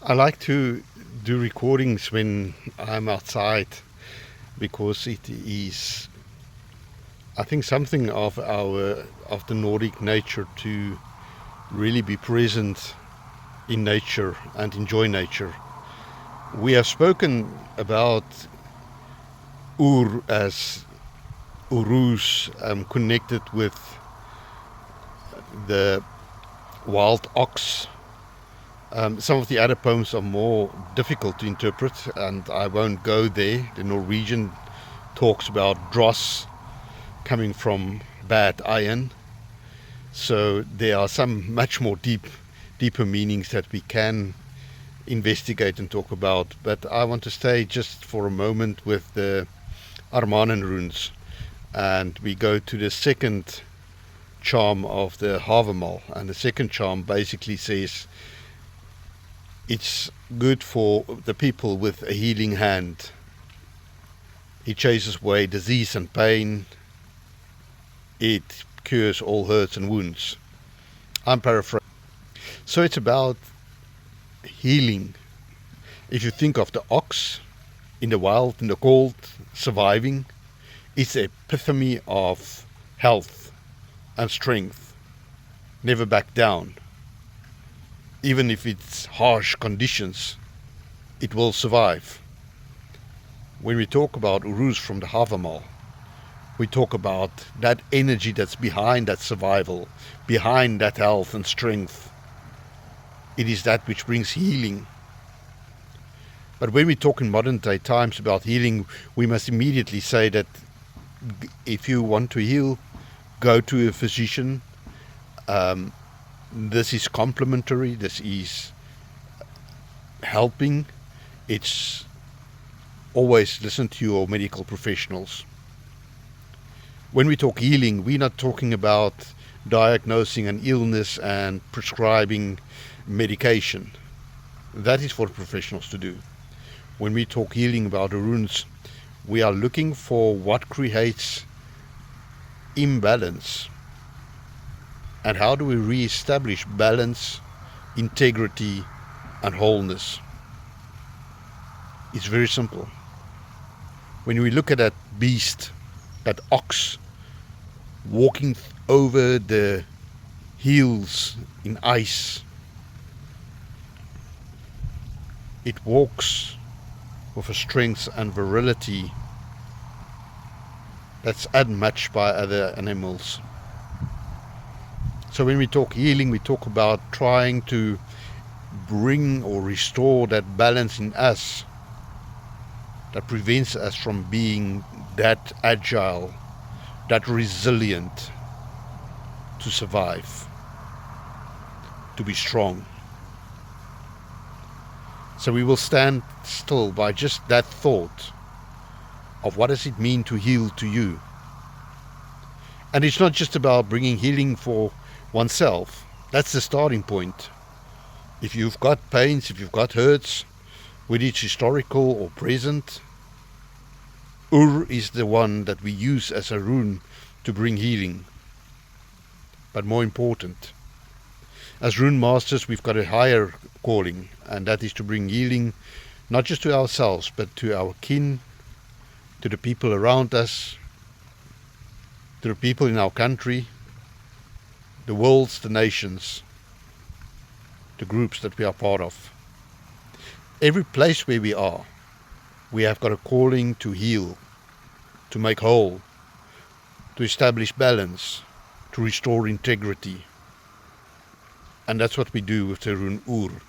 I like to do recordings when I'm outside because it is, I think, something of the Nordic nature to really be present in nature and enjoy nature. We have spoken about Ur as Urus connected with the wild ox. Some of the other poems are more difficult to interpret, and I won't go there. The Norwegian talks about dross coming from bad iron. So there are some much more deeper meanings that we can investigate and talk about. But I want to stay just for a moment with the Armanen runes, and we go to the second charm of the Hávamál. And the second charm basically says it's good for the people with a healing hand. It chases away disease and pain. It cures all hurts and wounds. I'm paraphrasing. So it's about healing. If you think of the ox in the wild, in the cold, surviving, it's the epitome of health and strength. Never back down. Even if it's harsh conditions, it will survive. When we talk about Urus from the Havamal, we talk about that energy that's behind that survival, behind that health and strength. It is that which brings healing. But when we talk in modern day times about healing, we must immediately say that if you want to heal, go to a physician. This is complementary, this is helping. It's always listen to your medical professionals. When we talk healing, we're not talking about diagnosing an illness and prescribing medication. That is for professionals to do. When we talk healing about the runes, we are looking for what creates imbalance. And how do we re-establish balance, integrity, and wholeness? It's very simple. When we look at that beast, that ox, walking over the hills in ice, it walks with a strength and virility that's unmatched by other animals. So when we talk healing, we talk about trying to bring or restore that balance in us that prevents us from being that agile, that resilient to survive, to be strong. So we will stand still by just that thought of what does it mean to heal to you. And it's not just about bringing healing for oneself. That's the starting point. If you've got pains, if you've got hurts, whether it's historical or present, Ur is the one that we use as a rune to bring healing. But more important, as rune masters, we've got a higher calling, and that is to bring healing not just to ourselves, but to our kin, to the people around us, to the people in our country, the worlds, the nations, the groups that we are part of. Every place where we are, we have got a calling to heal, to make whole, to establish balance, to restore integrity. And that's what we do with the rune Ur.